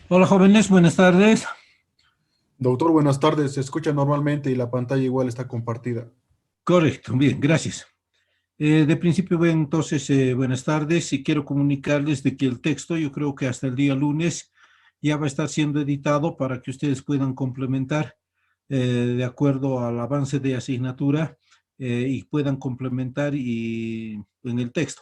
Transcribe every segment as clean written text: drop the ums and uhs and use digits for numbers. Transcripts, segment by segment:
Hola jóvenes, buenas tardes. Doctor, buenas tardes. Se escucha normalmente y la pantalla igual está compartida. Correcto, bien, gracias. De principio, bien, entonces, buenas tardes y quiero comunicarles de que el texto, yo creo que hasta el día lunes ya va a estar siendo editado para que ustedes puedan complementar de acuerdo al avance de asignatura y puedan complementar en el texto.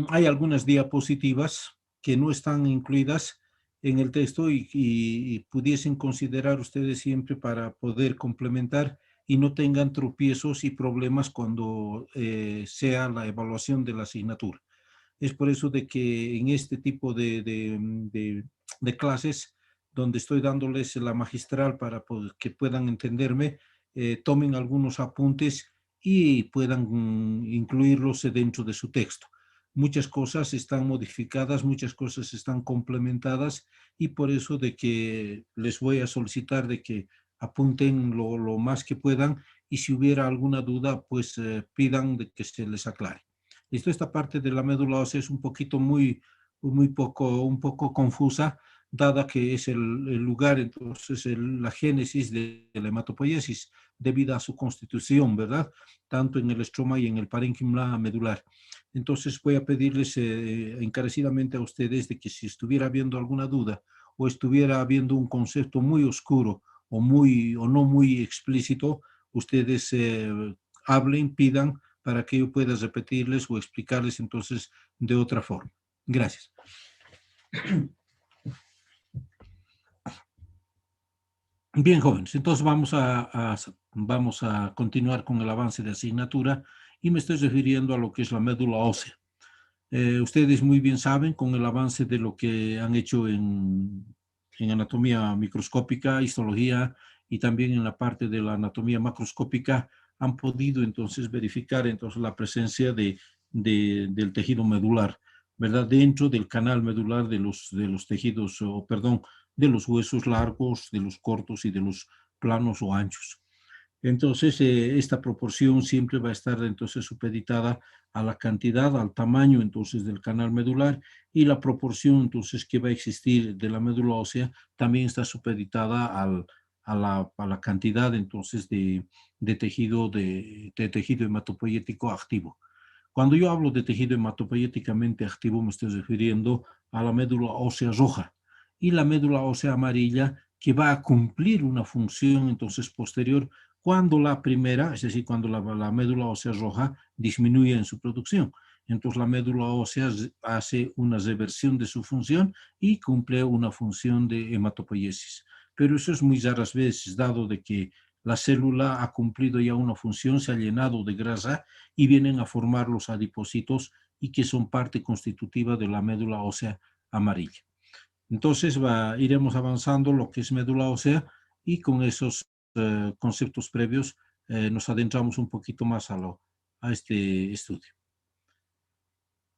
Hay algunas diapositivas que no están incluidas en el texto y pudiesen considerar ustedes siempre para poder complementar y no tengan tropiezos y problemas cuando sea la evaluación de la asignatura. Es por eso de que en este tipo de clases, donde estoy dándoles la magistral para que puedan entenderme, tomen algunos apuntes y puedan incluirlos dentro de su texto. Muchas cosas están modificadas, muchas cosas están complementadas y por eso de que les voy a solicitar de que apunten lo más que puedan y si hubiera alguna duda, pues pidan de que se les aclare. Listo, esta parte de la médula ósea es un poquito un poco confusa, dada que es el lugar, entonces, la génesis de la hematopoiesis, debido a su constitución, ¿verdad? Tanto en el estroma y en el parénquima medular. Entonces voy a pedirles encarecidamente a ustedes de que si estuviera habiendo alguna duda o estuviera habiendo un concepto muy oscuro o no muy explícito, ustedes hablen, pidan para que yo pueda repetirles o explicarles entonces de otra forma. Gracias. Bien, jóvenes, entonces vamos a continuar con el avance de asignatura y me estoy refiriendo a lo que es la médula ósea. Ustedes muy bien saben, con el avance de lo que han hecho en anatomía microscópica, histología y también en la parte de la anatomía macroscópica, han podido entonces verificar entonces la presencia del tejido medular, ¿verdad? Dentro del canal medular de los tejidos, o perdón, de los huesos largos, de los cortos y de los planos o anchos. Entonces, esta proporción siempre va a estar entonces supeditada a la cantidad, al tamaño entonces del canal medular y la proporción entonces que va a existir de la médula ósea también está supeditada a la cantidad entonces de tejido hematopoyético activo. Cuando yo hablo de tejido hematopoyéticamente activo me estoy refiriendo a la médula ósea roja y la médula ósea amarilla que va a cumplir una función entonces posterior cuando la primera, es decir, cuando la médula ósea roja disminuye en su producción. Entonces la médula ósea hace una reversión de su función y cumple una función de hematopoiesis. Pero eso es muy raras veces, dado de que la célula ha cumplido ya una función, se ha llenado de grasa y vienen a formar los adipocitos y que son parte constitutiva de la médula ósea amarilla. Entonces iremos avanzando lo que es médula ósea y con esos conceptos previos nos adentramos un poquito más a este estudio.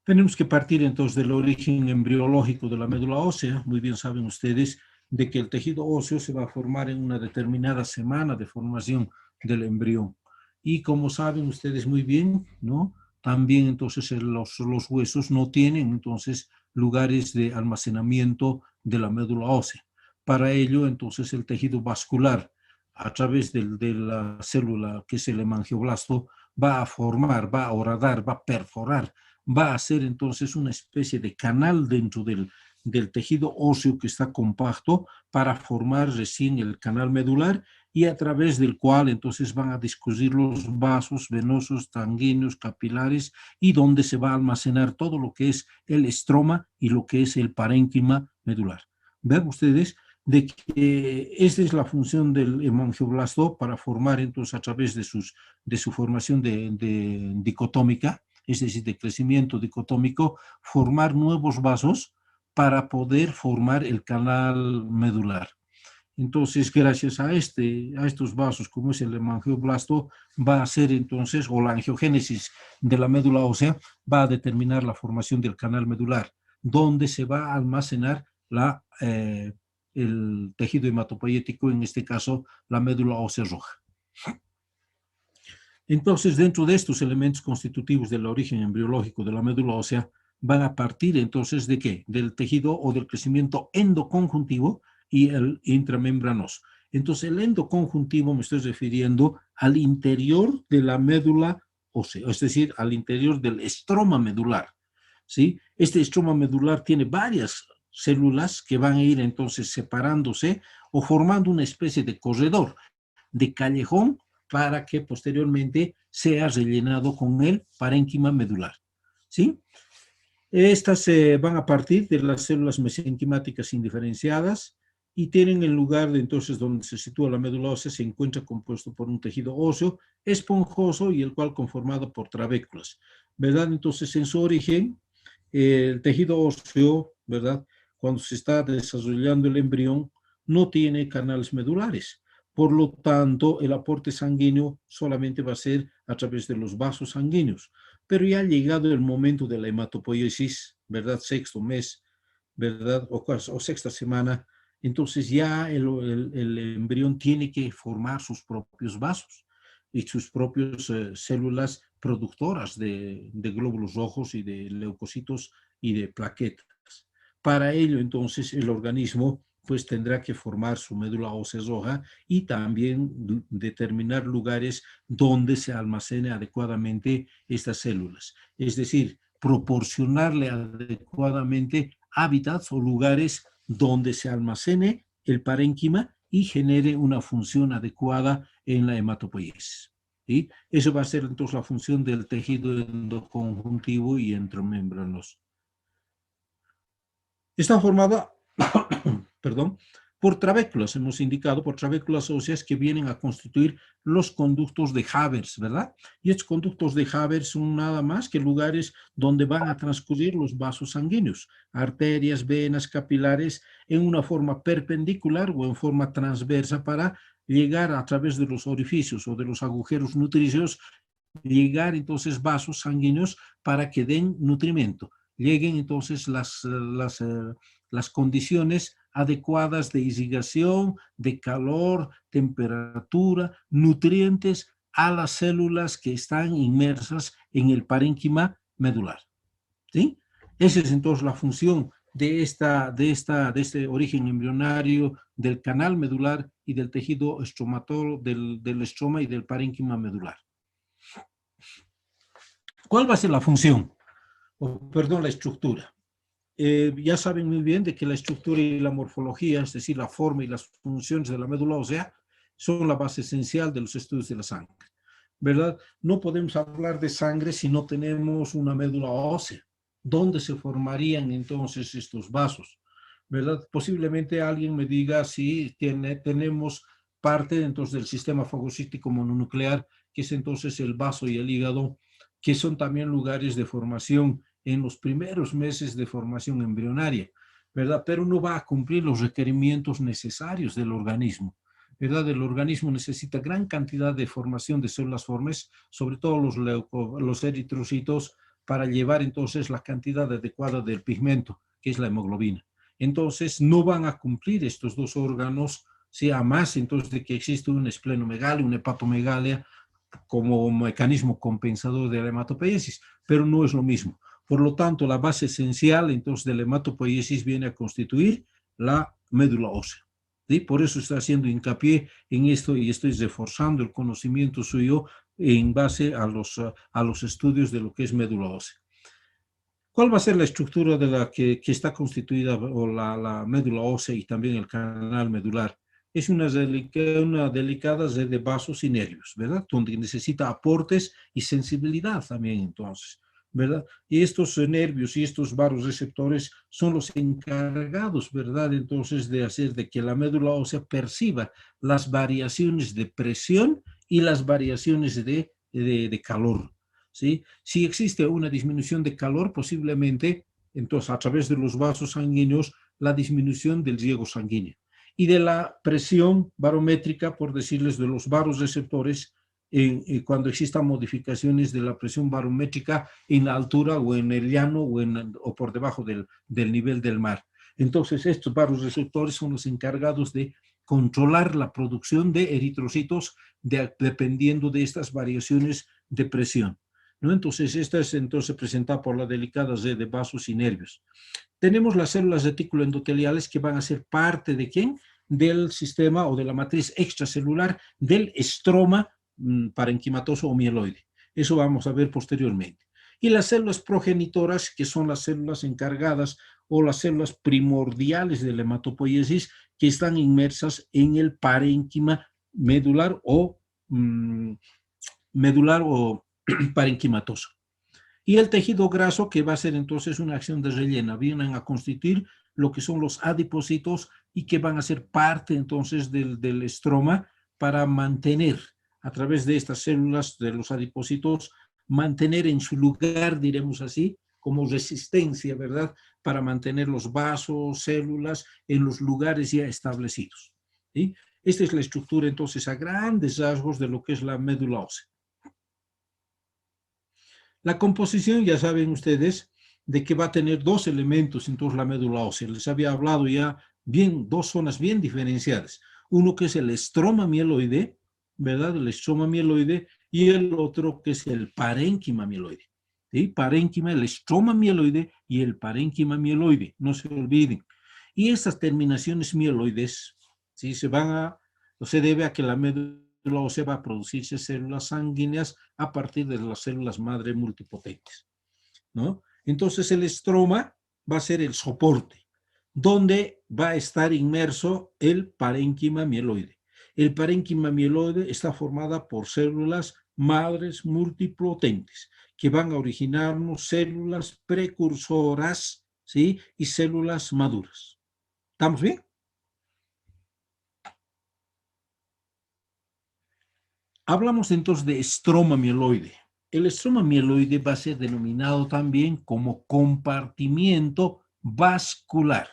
Tenemos que partir entonces del origen embriológico de la médula ósea. Muy bien saben ustedes de que el tejido óseo se va a formar en una determinada semana de formación del embrión. Y como saben ustedes muy bien, ¿no? También entonces los huesos no tienen entonces lugares de almacenamiento de la médula ósea. Para ello entonces el tejido vascular a través de la célula que es el hemangioblasto va a formar, va a horadar, va a perforar, va a ser entonces una especie de canal dentro del tejido óseo que está compacto para formar recién el canal medular y a través del cual entonces van a discurrir los vasos venosos, sanguíneos, capilares y donde se va a almacenar todo lo que es el estroma y lo que es el parénquima medular. Ven ustedes de que esta es la función del hemangioblasto para formar entonces a través de su formación dicotómica, es decir, de crecimiento dicotómico, formar nuevos vasos para poder formar el canal medular. Entonces, gracias a estos vasos, como es el hemangioblasto, va a ser entonces, o la angiogénesis de la médula ósea, va a determinar la formación del canal medular, donde se va a almacenar el tejido hematopoyético, en este caso, la médula ósea roja. Entonces, dentro de estos elementos constitutivos del origen embriológico de la médula ósea, van a partir entonces ¿de qué? Del tejido o del crecimiento endoconjuntivo y el intramembranoso. Entonces el endoconjuntivo me estoy refiriendo al interior de la médula ósea, es decir, al interior del estroma medular, ¿sí? Este estroma medular tiene varias células que van a ir entonces separándose o formando una especie de corredor, de callejón, para que posteriormente sea rellenado con el parénquima medular, ¿sí? Estas van a partir de las células mesenquimáticas indiferenciadas y tienen el lugar de entonces donde se sitúa la médula ósea, se encuentra compuesto por un tejido óseo esponjoso y el cual conformado por trabéculas, ¿verdad? Entonces en su origen, el tejido óseo, ¿verdad? Cuando se está desarrollando el embrión, no tiene canales medulares. Por lo tanto, el aporte sanguíneo solamente va a ser a través de los vasos sanguíneos. Pero ya ha llegado el momento de la hematopoiesis, ¿verdad? Sexto mes, ¿verdad? O sexta semana. Entonces ya el embrión tiene que formar sus propios vasos y sus propias células productoras de glóbulos rojos y de leucocitos y de plaquetas. Para ello, entonces, el organismo pues tendrá que formar su médula ósea roja y también determinar lugares donde se almacene adecuadamente estas células. Es decir, proporcionarle adecuadamente hábitats o lugares donde se almacene el parénquima y genere una función adecuada en la hematopoiesis. ¿Sí? Eso va a ser entonces la función del tejido endoconjuntivo y entramembranoso. Está formada, perdón, por trabéculas, hemos indicado, por trabéculas óseas que vienen a constituir los conductos de Havers, ¿verdad? Y estos conductos de Havers son nada más que lugares donde van a transcurrir los vasos sanguíneos, arterias, venas, capilares, en una forma perpendicular o en forma transversa para llegar a través de los orificios o de los agujeros nutricios, llegar entonces vasos sanguíneos para que den nutrimiento. Lleguen entonces las condiciones adecuadas de irrigación, de calor, temperatura, nutrientes a las células que están inmersas en el parénquima medular. ¿Sí? Esa es entonces la función de este origen embrionario del canal medular y del tejido estromatol, del estroma y del parénquima medular. ¿Cuál va a ser la función? Perdón, la estructura. Ya saben muy bien de que la estructura y la morfología, es decir, la forma y las funciones de la médula ósea, son la base esencial de los estudios de la sangre, ¿verdad? No podemos hablar de sangre si no tenemos una médula ósea. ¿Dónde se formarían entonces estos vasos? ¿Verdad? Posiblemente alguien me diga si tenemos parte entonces del sistema fagocítico mononuclear, que es entonces el vaso y el hígado, que son también lugares de formación en los primeros meses de formación embrionaria, ¿verdad? Pero no va a cumplir los requerimientos necesarios del organismo, ¿verdad? El organismo necesita gran cantidad de formación de células formes, sobre todo los eritrocitos, para llevar entonces la cantidad adecuada del pigmento, que es la hemoglobina. Entonces, no van a cumplir estos dos órganos, si a más entonces de que existe una esplenomegalia, una hepatomegalia, como mecanismo compensador de la hematopoiesis, pero no es lo mismo. Por lo tanto, la base esencial entonces de la hematopoiesis viene a constituir la médula ósea. ¿Sí? Por eso estoy haciendo hincapié en esto y estoy reforzando el conocimiento suyo en base a los estudios de lo que es médula ósea. ¿Cuál va a ser la estructura de la que está constituida o la médula ósea y también el canal medular? Es una delicada red de vasos y nervios, ¿verdad? Donde necesita aportes y sensibilidad también entonces, ¿verdad? Y estos nervios y estos vasoreceptores son los encargados, ¿verdad? Entonces de hacer de que la médula ósea perciba las variaciones de presión y las variaciones de calor, ¿sí? Si existe una disminución de calor, posiblemente, entonces a través de los vasos sanguíneos, la disminución del riego sanguíneo y de la presión barométrica, por decirles, de los vasoreceptores, cuando existan modificaciones de la presión barométrica en la altura o en el llano o por debajo del nivel del mar. Entonces, estos vasoreceptores son los encargados de controlar la producción de eritrocitos dependiendo de estas variaciones de presión. ¿no? Entonces, esta es entonces presentada por la delicada red de vasos y nervios. Tenemos las células reticuloendoteliales que van a ser parte de ¿quién? Del sistema o de la matriz extracelular del estroma parenquimatoso o mieloide. Eso vamos a ver posteriormente. Y las células progenitoras, que son las células encargadas o las células primordiales de la hematopoiesis, que están inmersas en el parénquima medular o parenquimatoso. Y el tejido graso, que va a ser entonces una acción de rellena, vienen a constituir lo que son los adipocitos y que van a ser parte entonces del estroma para mantener, a través de estas células de los adipocitos, mantener en su lugar, diremos así, como resistencia, ¿verdad? Para mantener los vasos, células en los lugares ya establecidos. ¿Sí? Esta es la estructura entonces a grandes rasgos de lo que es la médula ósea. La composición, ya saben ustedes, de que va a tener dos elementos entonces la médula ósea. Les había hablado ya bien, dos zonas bien diferenciadas. Uno que es el estroma mieloide, ¿verdad? El estroma mieloide, y el otro que es el parénquima mieloide. ¿Sí? Parénquima, el estroma mieloide y el parénquima mieloide, no se olviden. Y estas terminaciones mieloides, ¿sí? Se debe a que la médula ósea va a producirse células sanguíneas a partir de las células madre multipotentes, ¿no? Entonces el estroma va a ser el soporte, donde va a estar inmerso el parénquima mieloide. El parénquima mieloide está formada por células madres multipotentes, que van a originarnos células precursoras, ¿sí? Y células maduras. ¿Estamos bien? Hablamos entonces de estroma mieloide. El estroma mieloide va a ser denominado también como compartimiento vascular.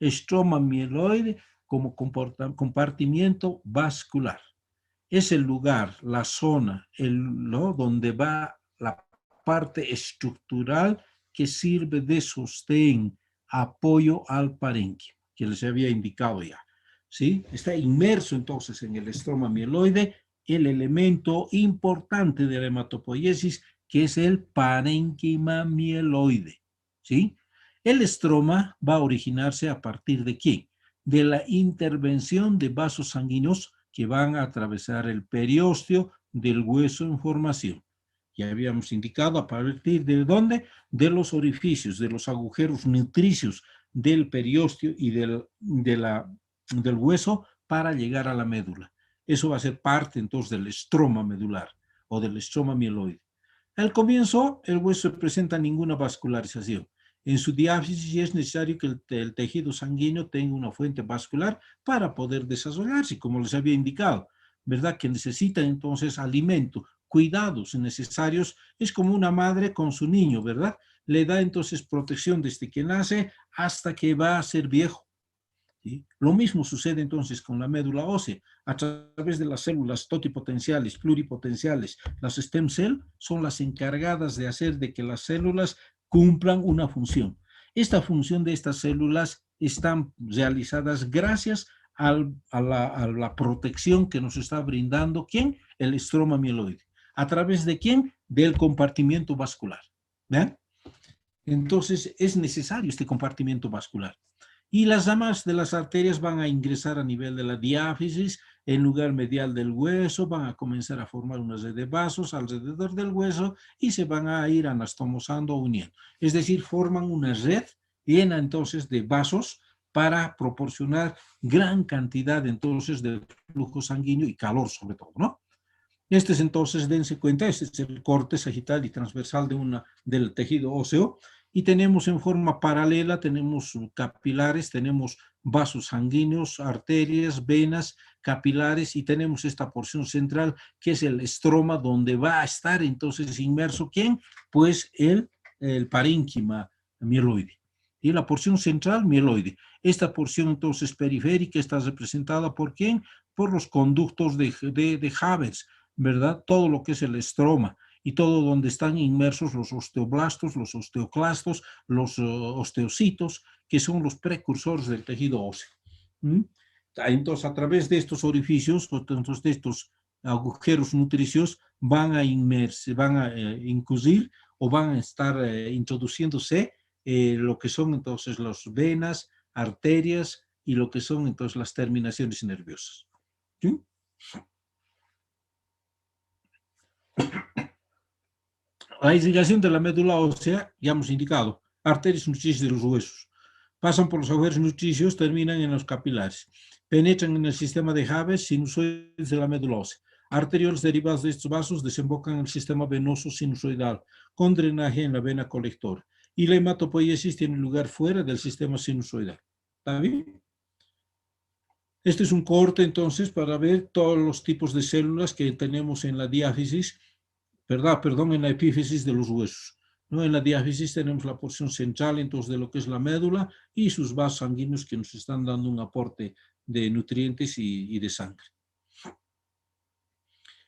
Estroma mieloide como compartimiento vascular. Es el lugar, la zona, ¿no? Donde va la parte estructural que sirve de sostén, apoyo al parénquima, que les había indicado ya. ¿Sí? Está inmerso entonces en el estroma mieloide el elemento importante de la hematopoiesis, que es el parénquima mieloide. ¿Sí? El estroma va a originarse a partir de ¿quién? De la intervención de vasos sanguíneos que van a atravesar el periósteo del hueso en formación. Ya habíamos indicado a partir de dónde, de los orificios, de los agujeros nutricios del periósteo y del hueso para llegar a la médula. Eso va a ser parte entonces del estroma medular o del estroma mieloide. Al comienzo, el hueso no presenta ninguna vascularización. En su diáfisis es necesario que el tejido sanguíneo tenga una fuente vascular para poder desarrollarse, como les había indicado, ¿verdad? Que necesita entonces alimento, cuidados necesarios. Es como una madre con su niño, ¿verdad? Le da entonces protección desde que nace hasta que va a ser viejo. ¿Sí? Lo mismo sucede entonces con la médula ósea. A través de las células totipotenciales, pluripotenciales, las stem cell son las encargadas de hacer de que las células cumplan una función. Esta función de estas células están realizadas gracias a la protección que nos está brindando, ¿quién? El estroma mieloide. ¿A través de quién? Del compartimiento vascular. ¿Vean? Entonces es necesario este compartimiento vascular. Y las ramas de las arterias van a ingresar a nivel de la diáfisis, en lugar medial del hueso, van a comenzar a formar una red de vasos alrededor del hueso y se van a ir anastomosando o uniendo. Es decir, forman una red llena entonces de vasos para proporcionar gran cantidad entonces de flujo sanguíneo y calor sobre todo, ¿no? Este es entonces, dense cuenta, este es el corte sagital y transversal del tejido óseo. Y tenemos en forma paralela, tenemos capilares, tenemos vasos sanguíneos, arterias, venas, capilares, y tenemos esta porción central que es el estroma, donde va a estar entonces inmerso, ¿quién? Pues el parénquima mieloide. Y la porción central, mieloide. Esta porción entonces periférica está representada por ¿quién? Por los conductos de Haber, ¿verdad? Todo lo que es el estroma y todo donde están inmersos los osteoblastos, los osteoclastos, los osteocitos, que son los precursores del tejido óseo. ¿Mm? Entonces, a través de estos orificios, entonces de estos agujeros nutricios van a incluir o van a estar introduciéndose lo que son entonces las venas, arterias y lo que son entonces las terminaciones nerviosas. ¿Sí? La irrigación de la médula ósea, ya hemos indicado, arterias nutricias de los huesos. Pasan por los agujeros nutricios, terminan en los capilares. Penetran en el sistema de Haber, sinusoides de la médula ósea. Arterioles derivados de estos vasos desembocan en el sistema venoso sinusoidal, con drenaje en la vena colectora. Y la hematopoiesis tiene lugar fuera del sistema sinusoidal. ¿Está bien? Este es un corte, entonces, para ver todos los tipos de células que tenemos en la diáfisis, en la epífisis de los huesos. ¿No? En la diáfisis tenemos la porción central, entonces, de lo que es la médula y sus vasos sanguíneos que nos están dando un aporte de nutrientes y de sangre.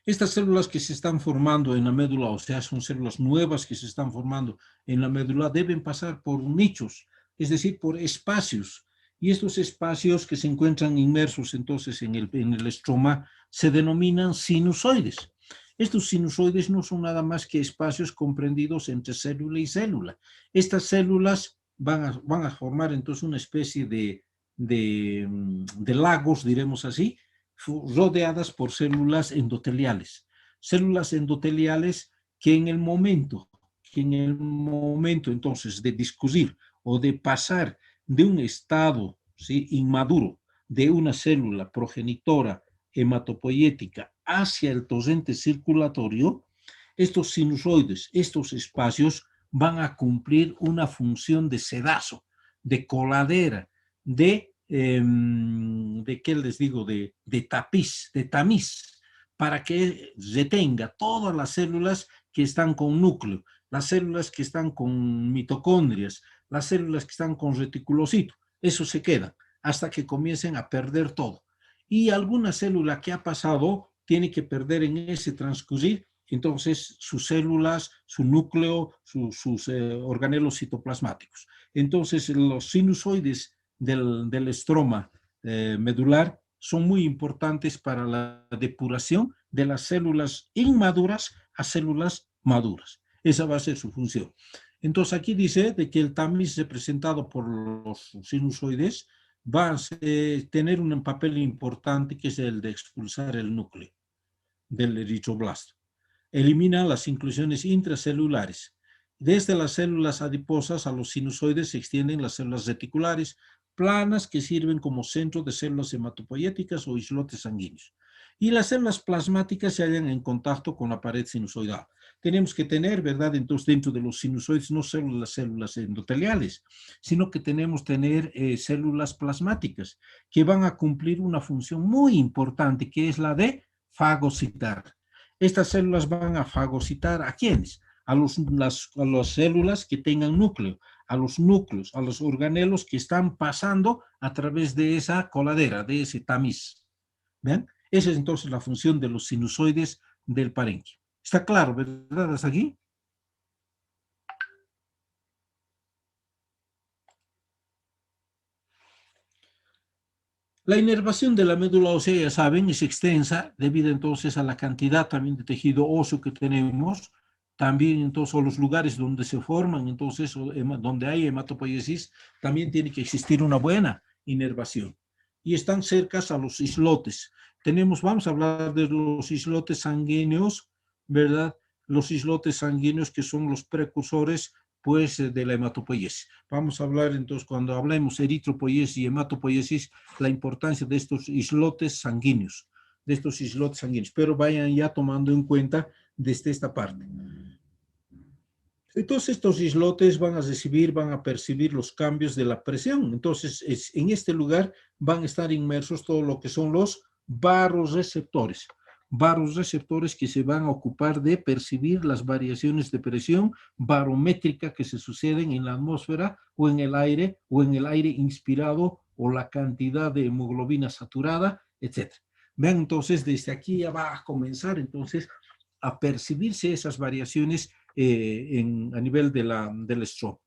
Estas células que se están formando en la médula, o sea, son células nuevas que se están formando en la médula, deben pasar por nichos, es decir, por espacios. Y estos espacios que se encuentran inmersos entonces en el estroma se denominan sinusoides. Estos sinusoides no son nada más que espacios comprendidos entre célula y célula. Estas células van a formar entonces una especie de lagos, diremos así, rodeadas por células endoteliales. Células endoteliales que en el momento entonces de discutir o de pasar de un estado, ¿sí?, inmaduro de una célula progenitora hematopoiética hacia el torrente circulatorio, estos sinusoides, estos espacios van a cumplir una función de sedazo, de coladera, ¿de qué les digo? De tapiz, de tamiz, para que retenga todas las células que están con núcleo, las células que están con mitocondrias, las células que están con reticulocito. Eso se queda hasta que comiencen a perder todo. Y alguna célula que ha pasado tiene que perder en ese transcurrir, entonces sus células, su núcleo, sus organelos citoplasmáticos. Entonces los sinusoides del estroma medular son muy importantes para la depuración de las células inmaduras a células maduras. Esa va a ser su función. Entonces aquí dice de que el tamiz representado por los sinusoides va a tener un papel importante, que es el de expulsar el núcleo del eritroblasto. Elimina las inclusiones intracelulares. Desde las células adiposas a los sinusoides se extienden las células reticulares, planas, que sirven como centro de células hematopoiéticas o islotes sanguíneos. Y las células plasmáticas se hallan en contacto con la pared sinusoidal. Tenemos que tener, ¿verdad?, entonces dentro de los sinusoides no solo las células endoteliales, sino que tenemos que tener células plasmáticas que van a cumplir una función muy importante, que es la de fagocitar. Estas células van a fagocitar ¿a quiénes? A las células que tengan núcleo, a los núcleos, a los organelos que están pasando a través de esa coladera, de ese tamiz. ¿Ven? Esa es entonces la función de los sinusoides del parénquima. ¿Está claro, verdad, hasta aquí? La inervación de la médula ósea, ya saben, es extensa debido entonces a la cantidad también de tejido óseo que tenemos, también entonces a los lugares donde se forman, entonces donde hay hematopoiesis, también tiene que existir una buena inervación. Y están cercas a los islotes. Vamos a hablar de los islotes sanguíneos, ¿verdad? Los islotes sanguíneos que son los precursores pues de la hematopoiesis. Vamos a hablar entonces, cuando hablemos eritropoiesis y hematopoiesis, la importancia de estos islotes sanguíneos, pero vayan ya tomando en cuenta desde esta parte. Entonces estos islotes van a percibir los cambios de la presión. Entonces en este lugar van a estar inmersos todo lo que son los barorreceptores que se van a ocupar de percibir las variaciones de presión barométrica que se suceden en la atmósfera o en el aire inspirado, o la cantidad de hemoglobina saturada, etc. Vean, entonces desde aquí ya va a comenzar entonces a percibirse esas variaciones a nivel del estroma.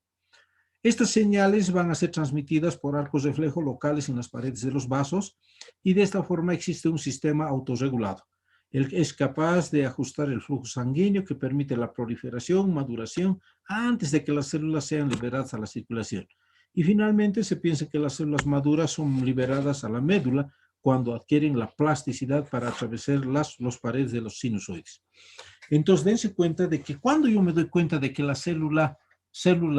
Estas señales van a ser transmitidas por arcos reflejo locales en las paredes de los vasos, y de esta forma existe un sistema autorregulado. Es capaz de ajustar el flujo sanguíneo que permite la proliferación, maduración, antes de que las células sean liberadas a la circulación. Y finalmente se piensa que las células maduras son liberadas a la médula cuando adquieren la plasticidad para atravesar los paredes de los sinusoides. Entonces, dense cuenta de que cuando yo me doy cuenta de que la célula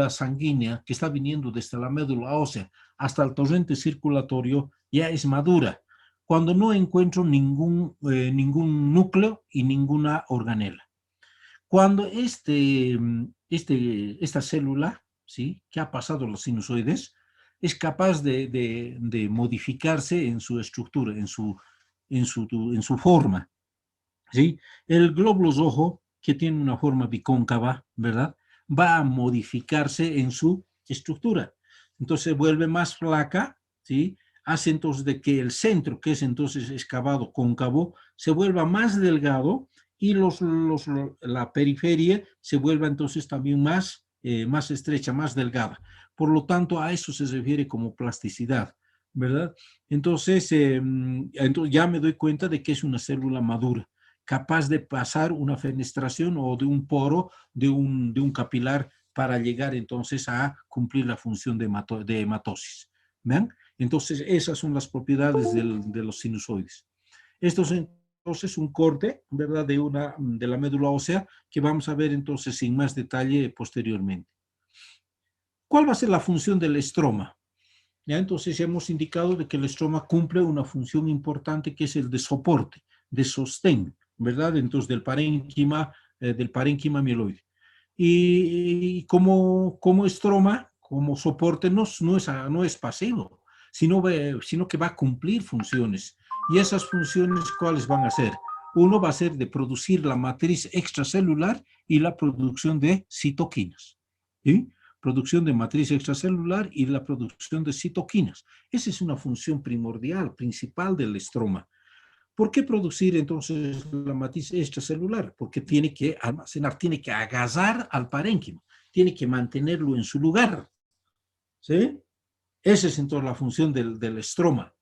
sanguínea que está viniendo desde la médula ósea hasta el torrente circulatorio ya es madura, cuando no encuentro ningún núcleo y ninguna organela. Cuando esta célula, ¿sí?, que ha pasado los sinusoides, es capaz de modificarse en su estructura, en su forma, ¿sí? El glóbulo rojo, que tiene una forma bicóncava, ¿verdad?, va a modificarse en su estructura. Entonces se vuelve más flaca, ¿sí? Hace entonces de que el centro, que es entonces excavado cóncavo, se vuelva más delgado y la periferia se vuelva entonces también más estrecha, más delgada. Por lo tanto, a eso se refiere como plasticidad, ¿verdad? Entonces ya me doy cuenta de que es una célula madura, capaz de pasar una fenestración o de un poro, de un capilar, para llegar entonces a cumplir la función de hematosis. ¿Ven? Entonces, esas son las propiedades de los sinusoides. Esto es entonces un corte, ¿verdad?, de la médula ósea, que vamos a ver entonces sin más detalle posteriormente. ¿Cuál va a ser la función del estroma? ¿Ya? Entonces hemos indicado de que el estroma cumple una función importante, que es el de soporte, de sostén, ¿verdad? Entonces del parénquima mieloide. Y como estroma, como soporte, no es pasivo, sino que va a cumplir funciones. Y esas funciones, ¿cuáles van a ser? Uno va a ser de producir la matriz extracelular y la producción de citoquinas, ¿sí? Producción de matriz extracelular y la producción de citoquinas. Esa es una función primordial, principal del estroma. ¿Por qué producir entonces la matriz extracelular? Porque tiene que almacenar, tiene que agasar al parénquima, tiene que mantenerlo en su lugar, ¿sí? Esa es entonces la función del estroma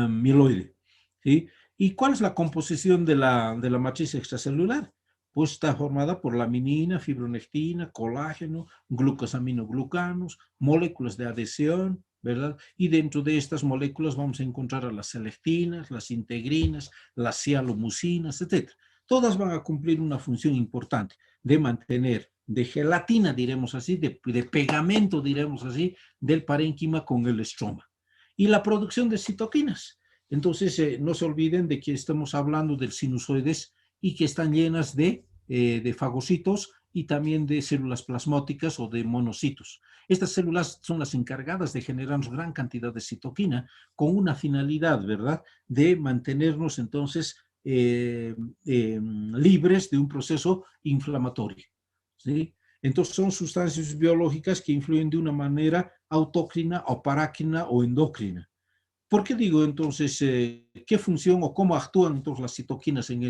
mieloide, ¿sí? ¿Y cuál es la composición de la matriz extracelular? Pues está formada por laminina, fibronectina, colágeno, glucosaminoglucanos, moléculas de adhesión, ¿verdad? Y dentro de estas moléculas vamos a encontrar a las selectinas, las integrinas, las sialomucinas, etc. Todas van a cumplir una función importante de mantener, de gelatina, diremos así, de pegamento, diremos así, del parénquima con el estroma. Y la producción de citoquinas. Entonces, no se olviden de que estamos hablando de sinusoides y que están llenas de fagocitos y también de células plasmóticas o de monocitos. Estas células son las encargadas de generar gran cantidad de citoquina con una finalidad, ¿verdad?, de mantenernos entonces libres de un proceso inflamatorio, ¿sí? Entonces son sustancias biológicas que influyen de una manera autócrina o parácrina o endocrina. ¿Por qué digo entonces qué función o cómo actúan entonces las citoquinas en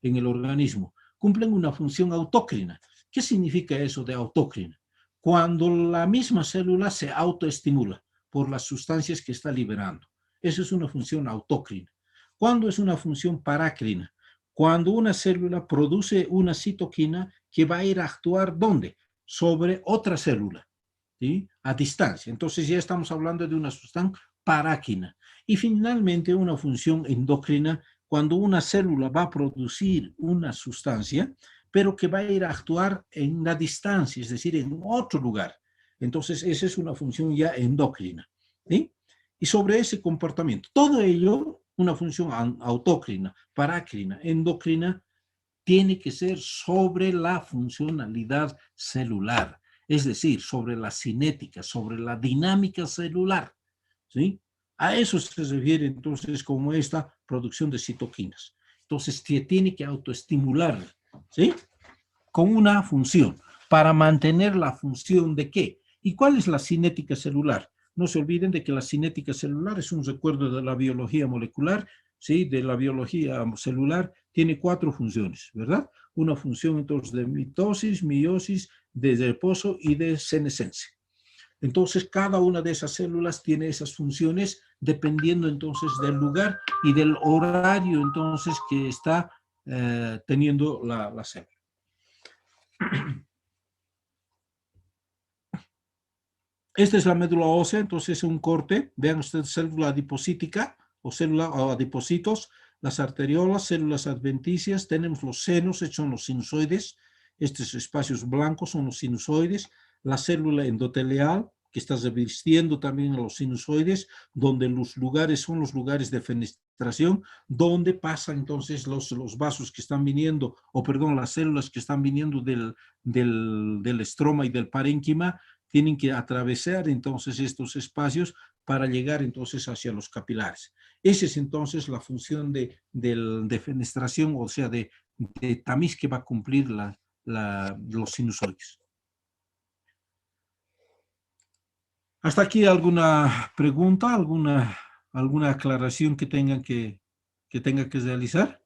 el organismo? Cumplen una función autócrina. ¿Qué significa eso de autócrina? Cuando la misma célula se autoestimula por las sustancias que está liberando. Eso es una función autócrina. ¿Cuándo es una función parácrina? Cuando una célula produce una citoquina que va a ir a actuar ¿dónde? Sobre otra célula, ¿sí?, a distancia. Entonces ya estamos hablando de una sustancia paráquina. Y finalmente una función endocrina, cuando una célula va a producir una sustancia, pero que va a ir a actuar en la distancia, es decir, en otro lugar. Entonces esa es una función ya endocrina, ¿sí? Y sobre ese comportamiento, todo ello, una función autócrina, parácrina, endocrina, tiene que ser sobre la funcionalidad celular, es decir, sobre la cinética, sobre la dinámica celular, ¿sí? A eso se refiere entonces como esta producción de citoquinas. Entonces, tiene que autoestimular, ¿sí?, con una función, para mantener la función de qué. ¿Y cuál es la cinética celular? No se olviden de que la cinética celular es un recuerdo de la biología molecular, ¿sí?, de la biología celular. Tiene 4 funciones, ¿verdad? Una función entonces de mitosis, meiosis, de reposo y de senescencia. Entonces, cada una de esas células tiene esas funciones dependiendo entonces del lugar y del horario entonces que está teniendo la célula. Esta es la médula ósea, entonces es un corte. Vean ustedes célula adipocítica o célula o adipocitos, las arteriolas, células adventicias, tenemos los senos, estos son los sinusoides, estos espacios blancos son los sinusoides, la célula endotelial, que está revistiendo también a los sinusoides, donde los lugares son los lugares de fenestración, donde pasan entonces los vasos que están viniendo, o perdón, las células que están viniendo del estroma y del parénquima, tienen que atravesar entonces estos espacios para llegar entonces hacia los capilares. Esa es entonces la función de fenestración, o sea, de tamiz que va a cumplir los sinusoides. ¿Hasta aquí alguna pregunta, alguna aclaración que tenga que realizar?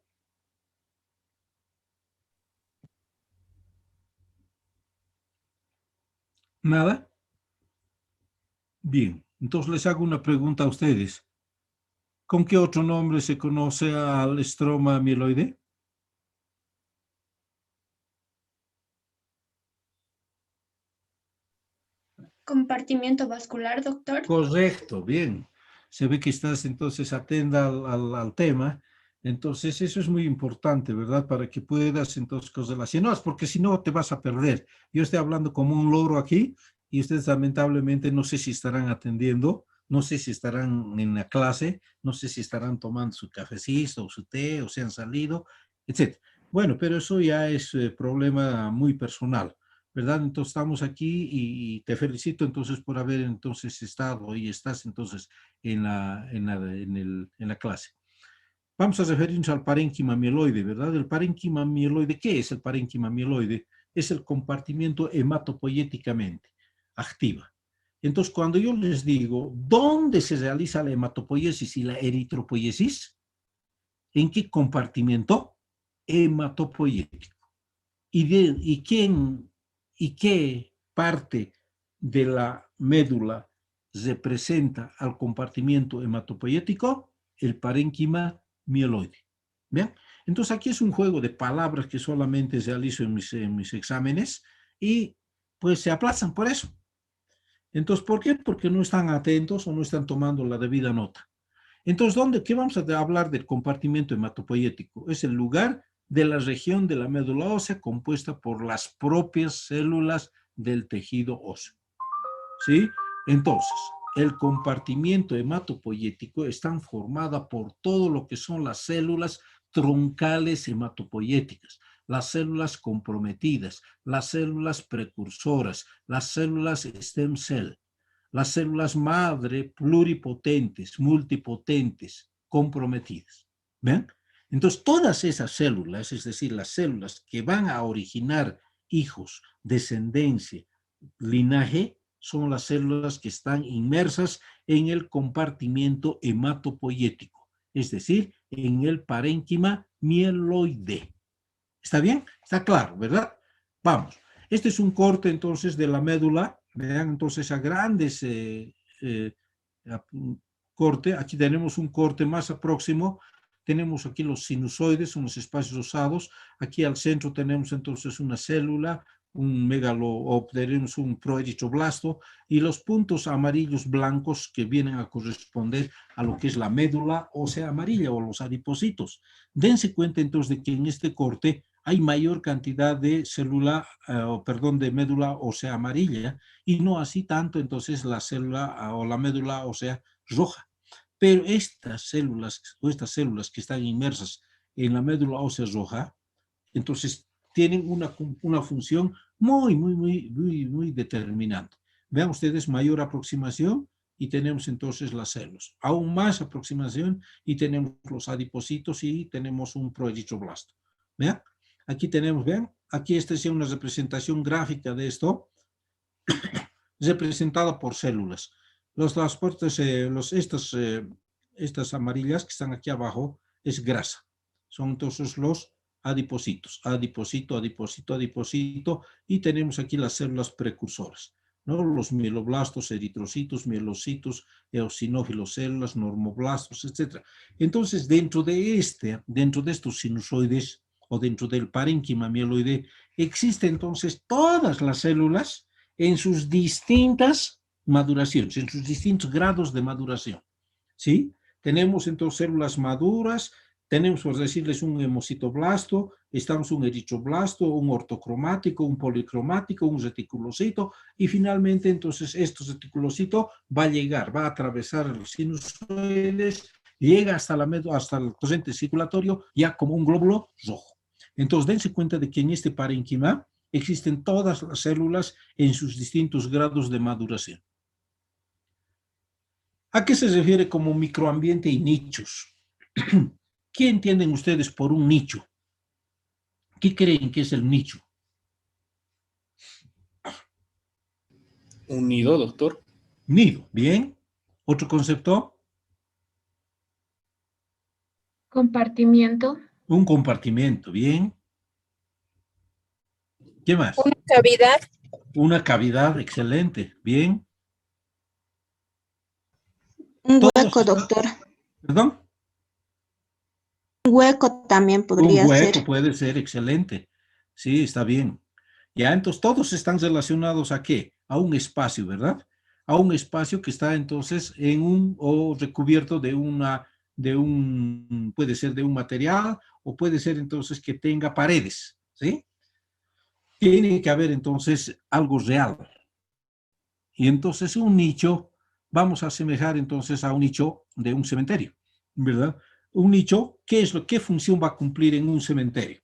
¿Nada? Bien, entonces les hago una pregunta a ustedes. ¿Con qué otro nombre se conoce al estroma mieloide? Compartimiento vascular, doctor. Correcto, bien. Se ve que estás entonces atenta al tema. Entonces, eso es muy importante, ¿verdad? Para que puedas entonces correlacionar, porque si no te vas a perder. Yo estoy hablando como un loro aquí y ustedes lamentablemente no sé si estarán atendiendo, no sé si estarán en la clase, no sé si estarán tomando su cafecito o su té o se han salido, etc. Bueno, pero eso ya es problema muy personal. ¿Verdad? Entonces estamos aquí y te felicito entonces por haber entonces estado y estás entonces en la clase. Vamos a referirnos al parénquima mieloide, ¿verdad? El parénquima mieloide, ¿qué es el parénquima mieloide? Es el compartimiento hematopoyéticamente activa. Entonces, cuando yo les digo, ¿dónde se realiza la hematopoiesis y la eritropoiesis? ¿En qué compartimento? Hematopoyético. ¿Y qué parte de la médula representa al compartimiento hematopoyético? El parénquima mieloide. ¿Bien? Entonces aquí es un juego de palabras que solamente realizo en mis exámenes y pues se aplazan por eso. Entonces, ¿por qué? Porque no están atentos o no están tomando la debida nota. Entonces, ¿qué vamos a hablar del compartimento hematopoyético? Es el lugar de la región de la médula ósea compuesta por las propias células del tejido óseo. ¿Sí? Entonces, el compartimiento hematopoyético está formado por todo lo que son las células troncales hematopoyéticas, las células comprometidas, las células precursoras, las células stem cell, las células madre pluripotentes, multipotentes, comprometidas. ¿Ven? Entonces, todas esas células, es decir, las células que van a originar hijos, descendencia, linaje, son las células que están inmersas en el compartimiento hematopoyético, es decir, en el parénquima mieloide. ¿Está bien? Está claro, ¿verdad? Vamos. Este es un corte entonces de la médula. Vean entonces a grandes corte. Aquí tenemos un corte más próximo. Tenemos aquí los sinusoides, son los espacios osados. Aquí al centro tenemos entonces una célula, un megalo, o tenemos un proeritroblasto, y los puntos amarillos blancos que vienen a corresponder a lo que es la médula ósea amarilla o los adipocitos. Dense cuenta entonces de que en este corte hay mayor cantidad de de médula ósea amarilla y no así tanto entonces la célula o la médula ósea roja. Pero estas células que están inmersas en la médula ósea roja, entonces tienen una función muy determinante. Vean ustedes, mayor aproximación y tenemos entonces las células. Aún más aproximación y tenemos los adipocitos y tenemos un proeritroblasto. ¿Vean? Aquí tenemos, vean, aquí esta es una representación gráfica de esto, representada por células. Estas amarillas que están aquí abajo es grasa. Son entonces los adipocitos, adipocito, adipocito, adipocito, y tenemos aquí las células precursoras. ¿no? Los mieloblastos, eritrocitos, mielocitos, eosinófilos, células, normoblastos, etc. Entonces, dentro de estos sinusoides o dentro del parénquima mieloide, existen entonces todas las células en sus distintas maduraciones, en sus distintos grados de maduración, ¿sí? Tenemos entonces células maduras, tenemos, por decirles, un hemocitoblasto, estamos un eritroblasto, un ortocromático, un policromático, un reticulocito, y finalmente entonces este reticulocito va a atravesar los sinusoides, llega hasta el torrente circulatorio ya como un glóbulo rojo. Entonces, dense cuenta de que en este parénquima existen todas las células en sus distintos grados de maduración. ¿A qué se refiere como microambiente y nichos? ¿Qué entienden ustedes por un nicho? ¿Qué creen que es el nicho? Un nido, doctor. Nido, ¿bien? ¿Otro concepto? Compartimiento. Un compartimiento, ¿bien? ¿Qué más? Una cavidad. Una cavidad, excelente, ¿bien? Un Todos hueco, están- doctor. ¿Perdón? Un hueco también Un podría hueco ser. puede ser, excelente. Sí, está bien. Ya, entonces todos están relacionados ¿a qué? A un espacio, ¿verdad? A un espacio que está entonces o recubierto puede ser de un material o puede ser entonces que tenga paredes, ¿sí? Tiene que haber entonces algo real. Y entonces un nicho, vamos a asemejar entonces a un nicho de un cementerio, ¿verdad? Un nicho, ¿qué función va a cumplir en un cementerio?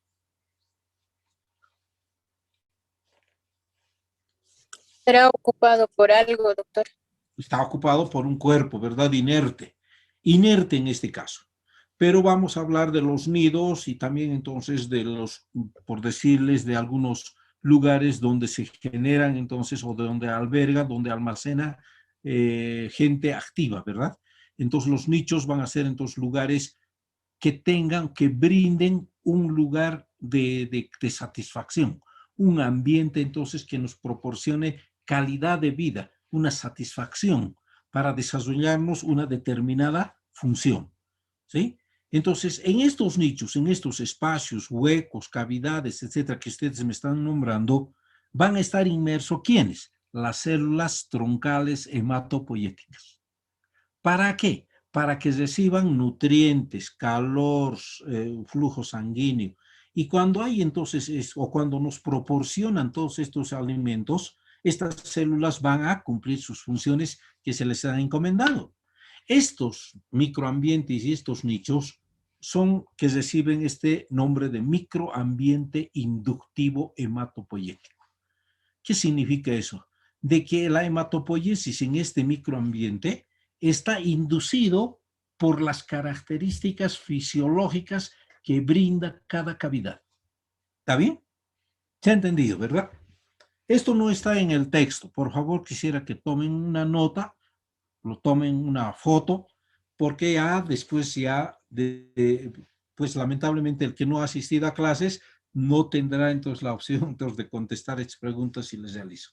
Será ocupado por algo, doctor. Está ocupado por un cuerpo, ¿verdad? Inerte en este caso. Pero vamos a hablar de los nidos y también entonces por decirles, de algunos lugares donde se generan entonces o de donde alberga, donde almacena gente activa, ¿verdad? Entonces los nichos van a ser entonces lugares que brinden un lugar de satisfacción, un ambiente entonces que nos proporcione calidad de vida, una satisfacción para desarrollarnos una determinada función, ¿sí? Entonces, en estos nichos, en estos espacios, huecos, cavidades, etcétera, que ustedes me están nombrando, van a estar inmersos, ¿quiénes? Las células troncales hematopoyéticas. ¿Para qué? Para que reciban nutrientes, calor, flujo sanguíneo. Y cuando hay entonces, o cuando nos proporcionan todos estos alimentos, estas células van a cumplir sus funciones que se les han encomendado. Estos microambientes y estos nichos son que reciben este nombre de microambiente inductivo hematopoyético. ¿Qué significa eso? De que la hematopoiesis en este microambiente está inducido por las características fisiológicas que brinda cada cavidad. ¿Está bien? Se ha entendido, ¿verdad? Esto no está en el texto. Por favor, quisiera que tomen una nota, lo tomen una foto, porque pues lamentablemente el que no ha asistido a clases no tendrá entonces la opción entonces, de contestar estas preguntas si les realizo.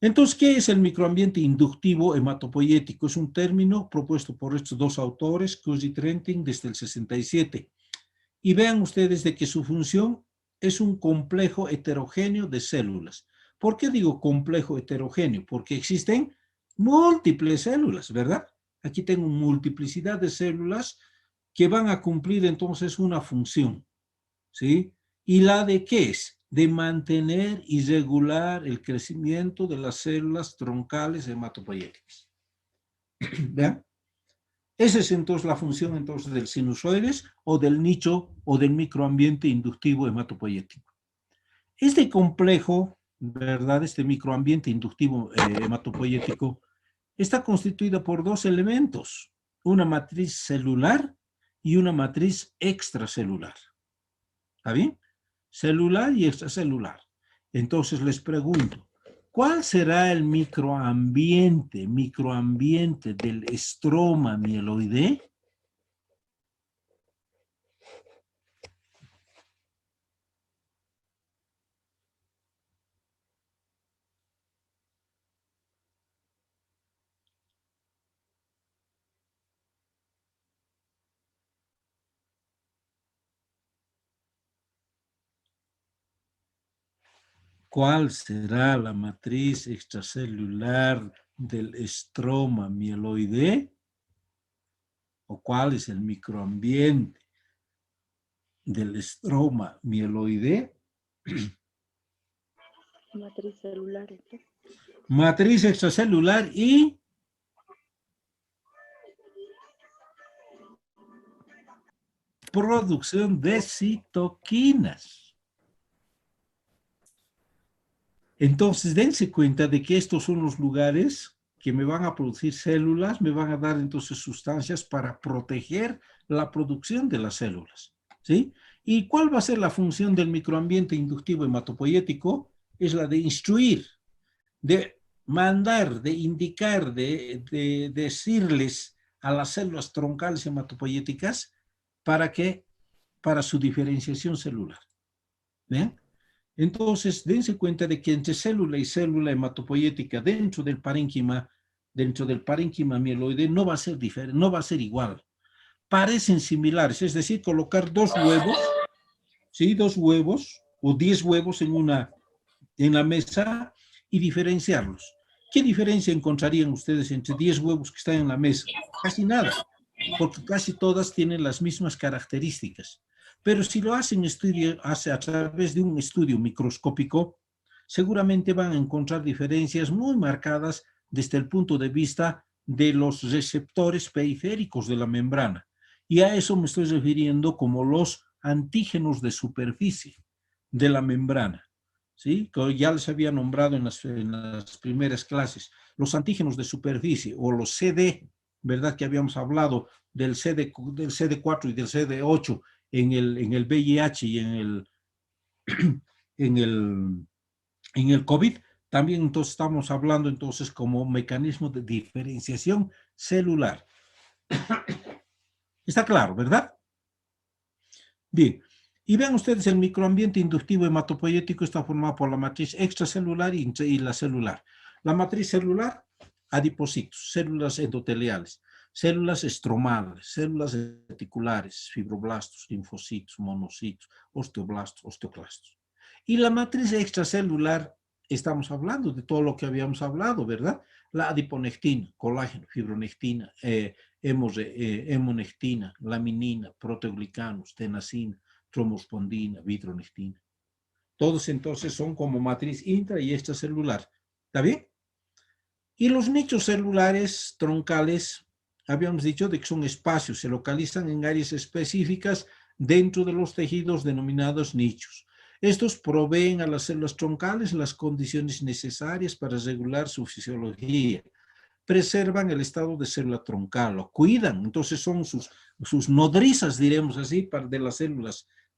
Entonces, ¿qué es el microambiente inductivo hematopoyético? Es un término propuesto por estos dos autores, Cruz y Trentin, desde el 67. Y vean ustedes de que su función es un complejo heterogéneo de células. ¿Por qué digo complejo heterogéneo? Porque existen múltiples células, ¿verdad? Aquí tengo multiplicidad de células que van a cumplir entonces una función, ¿sí? ¿Y la de qué es? De mantener y regular el crecimiento de las células troncales hematopoyéticas. ¿Vean? Esa es entonces la función entonces del sinusoides o del nicho o del microambiente inductivo hematopoyético. Este complejo, ¿verdad? Este microambiente inductivo hematopoyético está constituido por dos elementos, una matriz celular y una matriz extracelular. ¿Está bien? Celular y extracelular. Entonces les pregunto, ¿cuál será el microambiente del estroma mieloide? ¿Cuál será la matriz extracelular del estroma mieloide? ¿O cuál es el microambiente del estroma mieloide? Matriz celular. Matriz extracelular y producción de citoquinas. Entonces, dense cuenta de que estos son los lugares que me van a producir células, me van a dar entonces sustancias para proteger la producción de las células, ¿sí? ¿Y cuál va a ser la función del microambiente inductivo hematopoyético? Es la de instruir, de mandar, de indicar, de decirles a las células troncales hematopoyéticas para su diferenciación celular. ¿Ven? Entonces, dense cuenta de que entre célula y célula hematopoyética dentro del parénquima mieloide no va a ser diferente, no va a ser igual. Parecen similares, es decir, colocar dos huevos, ¿sí? 2 huevos o 10 huevos en la mesa y diferenciarlos. ¿Qué diferencia encontrarían ustedes entre 10 huevos que están en la mesa? Casi nada, porque casi todas tienen las mismas características. Pero si lo hacen a través de un estudio microscópico, seguramente van a encontrar diferencias muy marcadas desde el punto de vista de los receptores periféricos de la membrana. Y a eso me estoy refiriendo como los antígenos de superficie de la membrana, ¿sí? Que ya les había nombrado en las primeras clases. Los antígenos de superficie o los CD, ¿verdad? Que habíamos hablado del CD4 y del CD8 en el VIH y en el COVID. También entonces estamos hablando entonces como mecanismo de diferenciación celular. Está claro, ¿verdad? Bien. Y vean ustedes, el microambiente inductivo hematopoyético está formado por la matriz extracelular y la celular. La matriz celular, adipocitos, células endoteliales, células estromales, células reticulares, fibroblastos, linfocitos, monocitos, osteoblastos, osteoclastos. Y la matriz extracelular, estamos hablando de todo lo que habíamos hablado, ¿verdad? La adiponectina, colágeno, fibronectina, hemonectina, laminina, proteoglicanos, tenasina, tromospondina, vitronectina. Todos entonces son como matriz intra y extracelular. ¿Está bien? Y los nichos celulares troncales, habíamos dicho de que son espacios, se localizan en áreas específicas dentro de los tejidos denominados nichos. Estos proveen a las células troncales las condiciones necesarias para regular su fisiología, preservan el estado de célula troncal, lo cuidan, entonces son sus nodrizas, diremos así,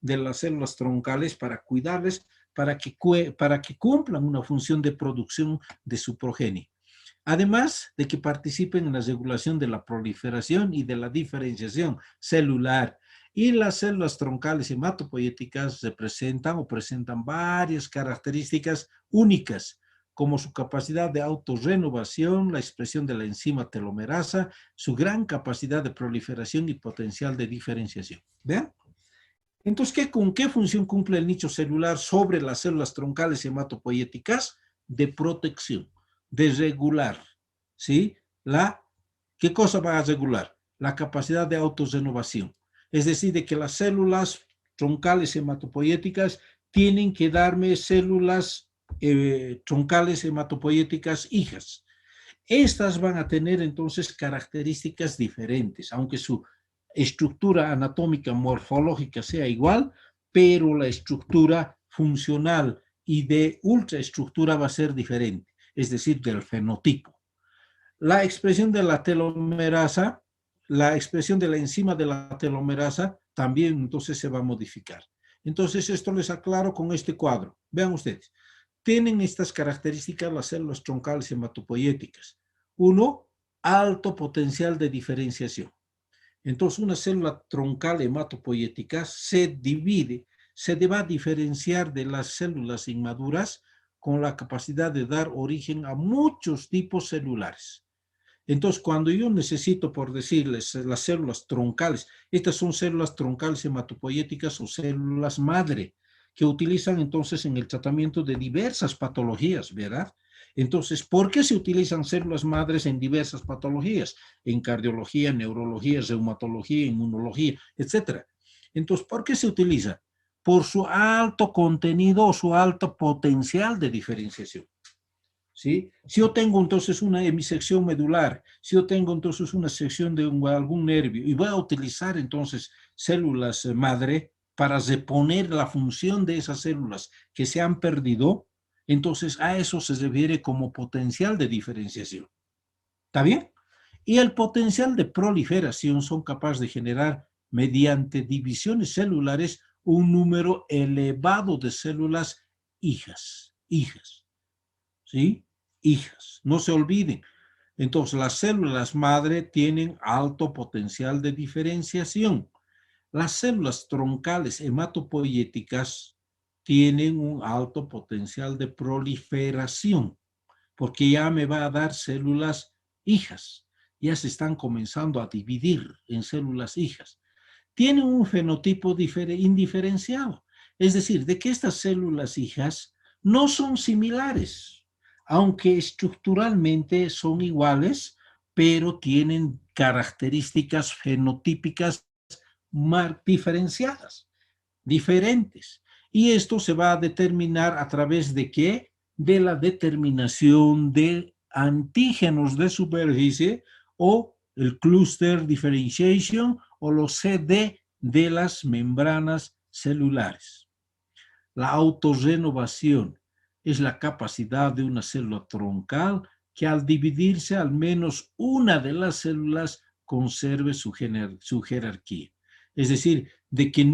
de las células troncales para cuidarles, para que cumplan una función de producción de su progenie. Además de que participen en la regulación de la proliferación y de la diferenciación celular. Y las células troncales hematopoyéticas presentan varias características únicas, como su capacidad de autorrenovación, la expresión de la enzima telomerasa, su gran capacidad de proliferación y potencial de diferenciación. ¿Vean? Entonces, ¿con qué función cumple el nicho celular sobre las células troncales hematopoyéticas? De protección, de regular, ¿sí? ¿Qué cosa va a regular? La capacidad de autorrenovación. Es decir, de que las células troncales hematopoyéticas tienen que darme células troncales hematopoyéticas hijas. Estas van a tener entonces características diferentes, aunque su estructura anatómica morfológica sea igual, pero la estructura funcional y de ultraestructura va a ser diferente, es decir, del fenotipo. La expresión de la telomerasa, la expresión de la enzima de la telomerasa también entonces se va a modificar. Entonces esto les aclaro con este cuadro. Vean ustedes. Tienen estas características las células troncales hematopoyéticas. 1, alto potencial de diferenciación. Entonces, una célula troncal hematopoyética se va a diferenciar de las células inmaduras con la capacidad de dar origen a muchos tipos celulares. Entonces, cuando yo necesito, por decirles, las células troncales, estas son células troncales hematopoyéticas o células madre. que utilizan entonces en el tratamiento de diversas patologías, ¿verdad? Entonces, ¿por qué se utilizan células madres en diversas patologías? En cardiología, neurología, reumatología, inmunología, etcétera. Entonces, ¿por qué se utiliza? Por su alto contenido o su alto potencial de diferenciación. ¿Sí? Si yo tengo entonces una hemisección medular, si yo tengo entonces una sección de algún nervio y voy a utilizar entonces células madre para reponer la función de esas células que se han perdido, entonces a eso se refiere como potencial de diferenciación. ¿Está bien? Y el potencial de proliferación son capaces de generar mediante divisiones celulares un número elevado de células hijas, ¿sí? Hijas, no se olviden. Entonces, las células madre tienen alto potencial de diferenciación. Las células troncales hematopoieticas tienen un alto potencial de proliferación, porque ya me va a dar células hijas. Ya se están comenzando a dividir en células hijas. Tienen un fenotipo indiferenciado. Es decir, de que estas células hijas no son similares, aunque estructuralmente son iguales, pero tienen características fenotípicas diferenciadas, diferentes. Y esto se va a determinar a través de ¿qué? De la determinación de antígenos de superficie o el cluster differentiation o los CD de las membranas celulares. La autorrenovación es la capacidad de una célula troncal que al dividirse al menos una de las células conserve su jerarquía. Es decir, de que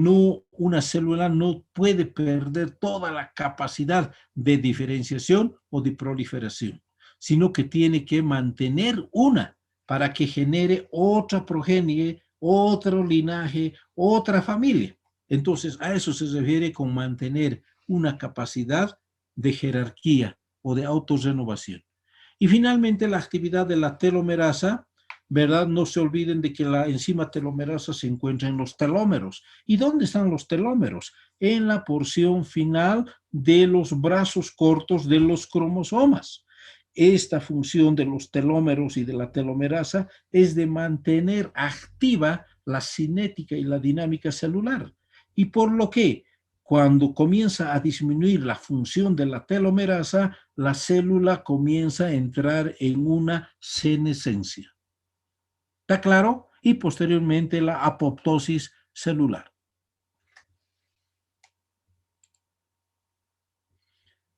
una célula no puede perder toda la capacidad de diferenciación o de proliferación, sino que tiene que mantener una para que genere otra progenie, otro linaje, otra familia. Entonces, a eso se refiere con mantener una capacidad de jerarquía o de autorrenovación. Y finalmente, la actividad de la telomerasa, ¿verdad? No se olviden de que la enzima telomerasa se encuentra en los telómeros. ¿Y dónde están los telómeros? En la porción final de los brazos cortos de los cromosomas. Esta función de los telómeros y de la telomerasa es de mantener activa la cinética y la dinámica celular. Y por lo que cuando comienza a disminuir la función de la telomerasa, la célula comienza a entrar en una senescencia. ¿Está claro? Y posteriormente la apoptosis celular.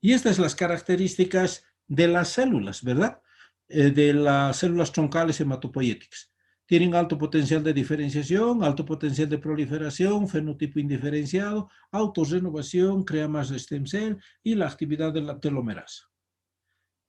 Y estas son las características de las células, ¿verdad? De las células troncales hematopoieticas. Tienen alto potencial de diferenciación, alto potencial de proliferación, fenotipo indiferenciado, autorrenovación, crea más de stem cell y la actividad de la telomerasa.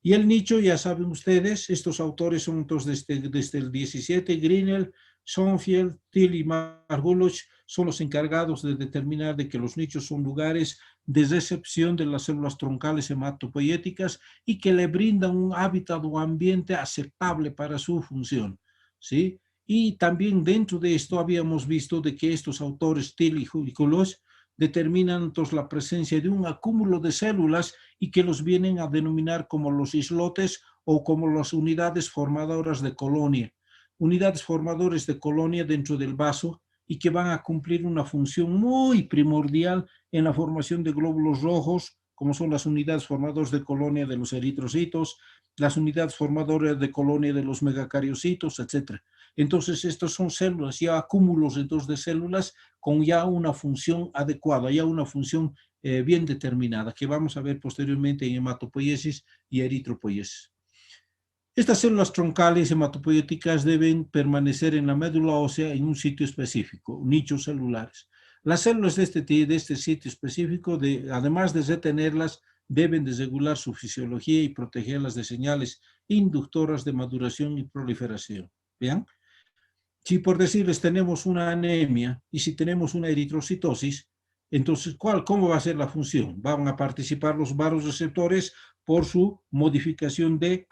Y el nicho, ya saben ustedes, estos autores son entonces desde el 17, Grinnell, Schoenfeld, Thiel y Margulich son los encargados de determinar de que los nichos son lugares de recepción de las células troncales hematopoieticas y que le brindan un hábitat o ambiente aceptable para su función, ¿sí? Y también dentro de esto habíamos visto de que estos autores, Thiel y Margulich, determinan entonces la presencia de un acúmulo de células y que los vienen a denominar como los islotes o como las unidades formadoras de colonia. Unidades formadoras de colonia dentro del vaso y que van a cumplir una función muy primordial en la formación de glóbulos rojos, como son las unidades formadoras de colonia de los eritrocitos, las unidades formadoras de colonia de los megacariocitos, etc. Entonces, estas son células, ya acúmulos entonces de células con ya una función adecuada, ya una función bien determinada, que vamos a ver posteriormente en hematopoiesis y eritropoiesis. Estas células troncales hematopoieticas deben permanecer en la médula ósea en un sitio específico, nichos celulares. Las células de este sitio específico, además de retenerlas, deben de regular su fisiología y protegerlas de señales inductoras de maduración y proliferación. ¿Vean? Si por decirles tenemos una anemia y si tenemos una eritrocitosis, entonces, ¿cómo va a ser la función? Van a participar los vasoreceptores por su modificación de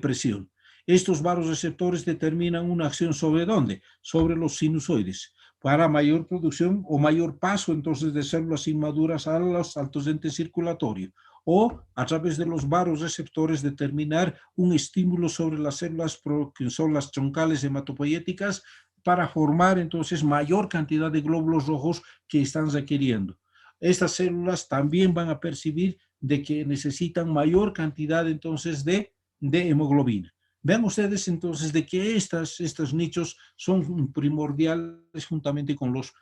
presión. Estos vasoreceptores determinan una acción ¿sobre dónde? Sobre los sinusoides. para mayor producción o mayor paso entonces de células inmaduras a los altos entes circulatorios, o a través de los varoreceptores determinar un estímulo sobre las células que son las troncales hematopoyéticas para formar entonces mayor cantidad de glóbulos rojos que están requiriendo. Estas células también van a percibir de que necesitan mayor cantidad entonces de hemoglobina. Vean ustedes entonces de que estos nichos son primordiales juntamente con los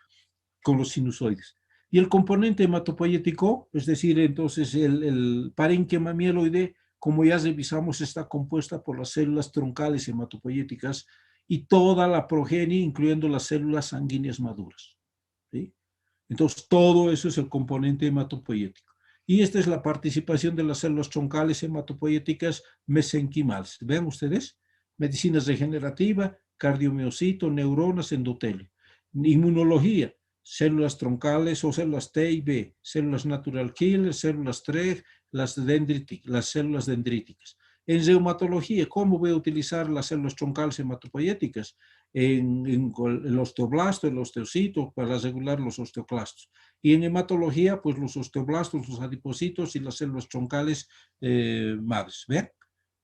sinusoides. Y el componente hematopoyético, es decir, entonces el parénquima mieloide, como ya revisamos, está compuesta por las células troncales hematopoyéticas y toda la progenie, incluyendo las células sanguíneas maduras. ¿Sí? Entonces, todo eso es el componente hematopoyético. Y esta es la participación de las células troncales hematopoyéticas mesenquimales. ¿Ven ustedes? Medicina regenerativa, cardiomiocito, neuronas, endotelio. Inmunología, células troncales o células T y B, células natural killer, células TREG, las células dendríticas. En reumatología, ¿cómo voy a utilizar las células troncales hematopoyéticas? En el osteoblasto, el osteocito, para regular los osteoclastos. Y en hematología, pues los osteoblastos, los adipocitos y las células troncales madres. ¿Ven?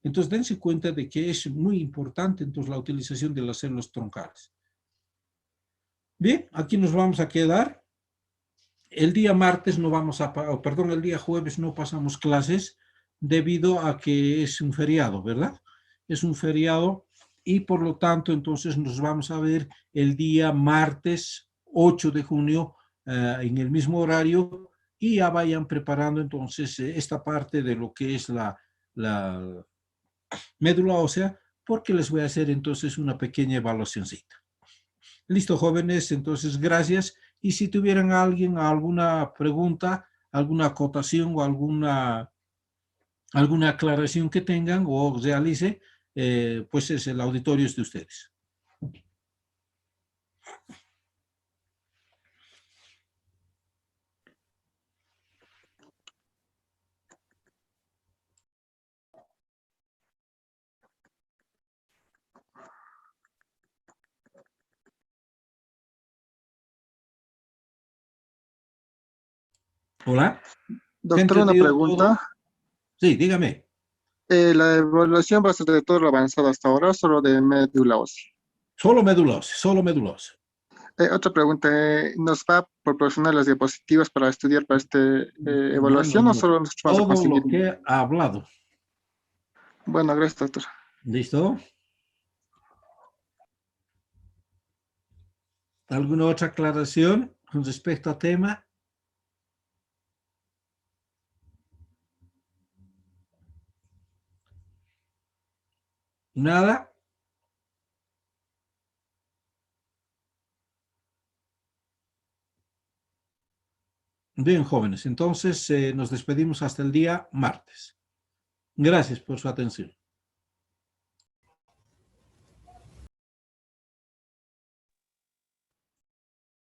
Entonces, dense cuenta de que es muy importante entonces, la utilización de las células troncales. Bien, aquí nos vamos a quedar. El día martes no vamos a, perdón, el día jueves no pasamos clases debido a que es un feriado, ¿verdad? Es un feriado y por lo tanto entonces nos vamos a ver el día martes 8 de junio en el mismo horario y ya vayan preparando entonces esta parte de lo que es la médula ósea porque les voy a hacer entonces una pequeña evaluacióncita. Listo, jóvenes, entonces gracias. Y si tuvieran alguna pregunta, alguna acotación o alguna aclaración que tengan o realice, pues es el auditorio es de ustedes. Hola. Doctor, una pregunta. Todo? Sí, dígame. ¿La evaluación va a ser de todo lo avanzado hasta ahora o solo de médula ósea? Solo médula ósea, solo médula ósea. Otra pregunta, ¿nos va a proporcionar las diapositivas para estudiar para esta evaluación o solo nosotros vamos a Todo conseguir? lo que ha hablado. Bueno, gracias, doctor. ¿Listo? ¿Alguna otra aclaración con respecto al tema? ¿Nada? Bien, jóvenes, entonces nos despedimos hasta el día martes. Gracias por su atención.